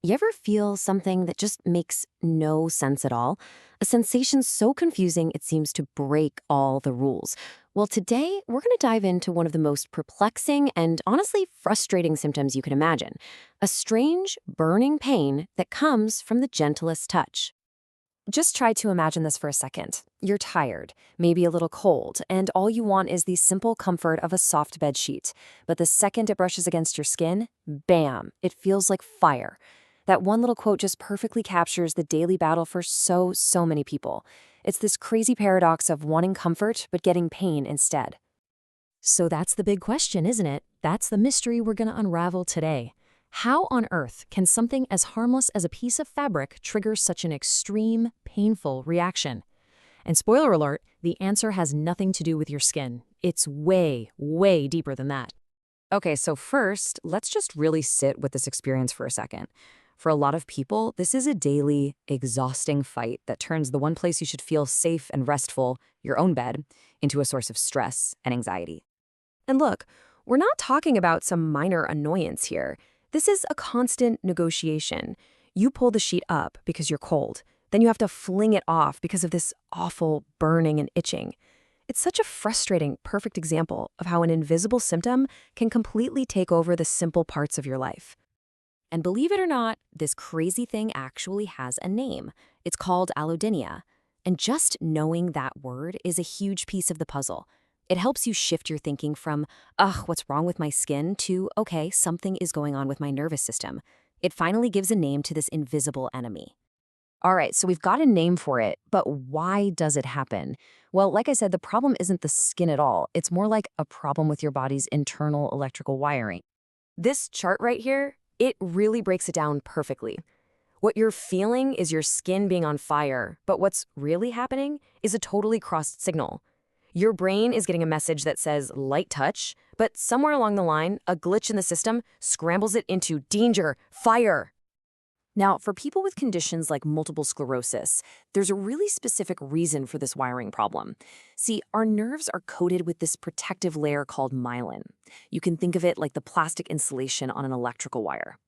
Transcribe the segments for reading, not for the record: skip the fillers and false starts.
You ever feel something that just makes no sense at all? A sensation so confusing it seems to break all the rules. Well, today we're going to dive into one of the most perplexing and honestly frustrating symptoms you can imagine, a strange, burning pain that comes from the gentlest touch. Just try to imagine this for a second. You're tired, maybe a little cold, and all you want is the simple comfort of a soft bed sheet. But the second it brushes against your skin, bam, it feels like fire. That one little quote just perfectly captures the daily battle for so many people. It's this crazy paradox of wanting comfort but getting pain instead. So that's the big question, isn't it? That's the mystery we're going to unravel today. How on earth can something as harmless as a piece of fabric trigger such an extreme, painful reaction? And spoiler alert, the answer has nothing to do with your skin. It's way deeper than that. Okay, so first, let's just really sit with this experience for a second. For a lot of people, this is a daily, exhausting fight that turns the one place you should feel safe and restful, your own bed, into a source of stress and anxiety. And look, we're not talking about some minor annoyance here. This is a constant negotiation. You pull the sheet up because you're cold. Then you have to fling it off because of this awful burning and itching. It's such a frustrating, perfect example of how an invisible symptom can completely take over the simple parts of your life. And believe it or not, this crazy thing actually has a name. It's called allodynia. And just knowing that word is a huge piece of the puzzle. It helps you shift your thinking from, ugh, what's wrong with my skin, to, okay, something is going on with my nervous system. It finally gives a name to this invisible enemy. All right, so we've got a name for it, but why does it happen? Well, like I said, the problem isn't the skin at all. It's more like a problem with your body's internal electrical wiring. This chart right here, it really breaks it down perfectly. What you're feeling is your skin being on fire, but what's really happening is a totally crossed signal. Your brain is getting a message that says light touch, but somewhere along the line, a glitch in the system scrambles it into danger, fire. Now, for people with conditions like multiple sclerosis, there's a really specific reason for this wiring problem. See, our nerves are coated with this protective layer called myelin. You can think of it like the plastic insulation on an electrical wire.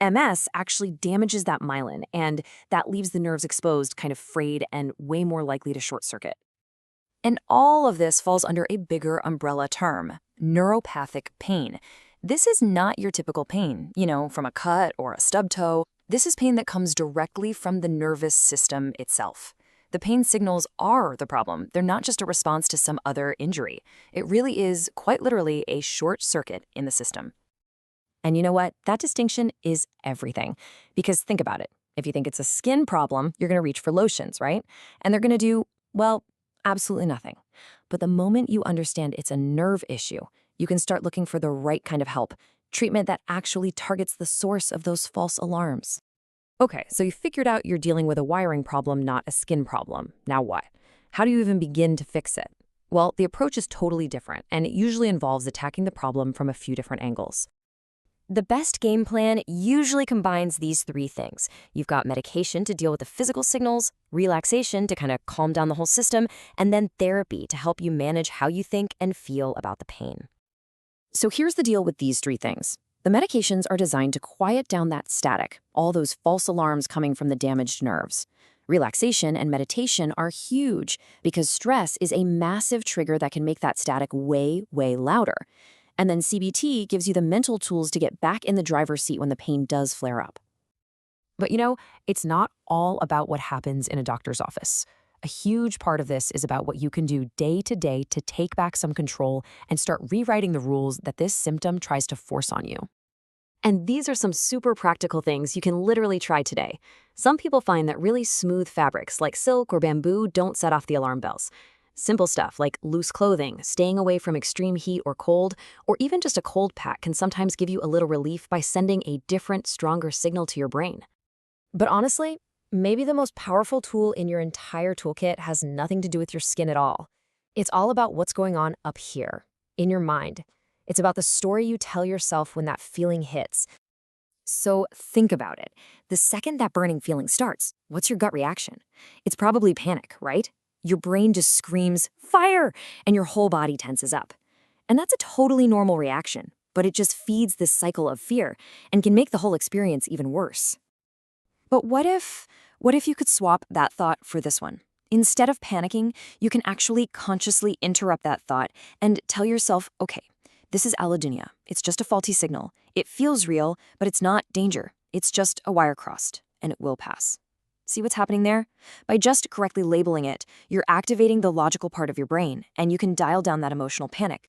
MS actually damages that myelin, and that leaves the nerves exposed, kind of frayed, and way more likely to short circuit. And all of this falls under a bigger umbrella term, neuropathic pain. This is not your typical pain, from a cut or a stub toe. This is pain that comes directly from the nervous system itself. The pain signals are the problem. They're not just a response to some other injury. It really is, quite literally, a short circuit in the system. And you know what? That distinction is everything. Because think about it. If you think it's a skin problem, you're going to reach for lotions, right? And they're going to do, well, absolutely nothing. But the moment you understand it's a nerve issue, you can start looking for the right kind of help, treatment that actually targets the source of those false alarms. Okay, so you figured out you're dealing with a wiring problem, not a skin problem. Now what? How do you even begin to fix it? Well, the approach is totally different, and it usually involves attacking the problem from a few different angles. The best game plan usually combines these three things. You've got medication to deal with the physical signals, relaxation to kind of calm down the whole system, and then therapy to help you manage how you think and feel about the pain. So here's the deal with these three things. The medications are designed to quiet down that static, all those false alarms coming from the damaged nerves. Relaxation and meditation are huge because stress is a massive trigger that can make that static way louder. And then CBT gives you the mental tools to get back in the driver's seat when the pain does flare up. But it's not all about what happens in a doctor's office. A huge part of this is about what you can do day to day to take back some control and start rewriting the rules that this symptom tries to force on you. And these are some super practical things you can literally try today. Some people find that really smooth fabrics like silk or bamboo don't set off the alarm bells. Simple stuff like loose clothing, staying away from extreme heat or cold, or even just a cold pack can sometimes give you a little relief by sending a different, stronger signal to your brain. But honestly, maybe the most powerful tool in your entire toolkit has nothing to do with your skin at all. It's all about what's going on up here, in your mind. It's about the story you tell yourself when that feeling hits. So think about it. The second that burning feeling starts, what's your gut reaction? It's probably panic, right? Your brain just screams, fire, and your whole body tenses up. And that's a totally normal reaction, but it just feeds this cycle of fear and can make the whole experience even worse. But what if you could swap that thought for this one? Instead of panicking, you can actually consciously interrupt that thought and tell yourself, okay, this is allodynia. It's just a faulty signal. It feels real, but it's not danger. It's just a wire crossed, and it will pass. See what's happening there? By just correctly labeling it, you're activating the logical part of your brain, and you can dial down that emotional panic.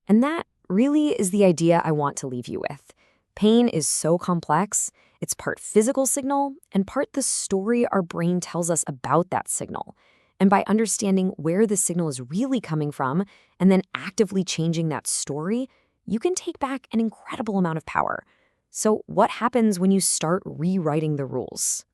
And that really is the idea I want to leave you with. Pain is so complex. It's part physical signal and part the story our brain tells us about that signal. And by understanding where the signal is really coming from and then actively changing that story, you can take back an incredible amount of power. So what happens when you start rewriting the rules?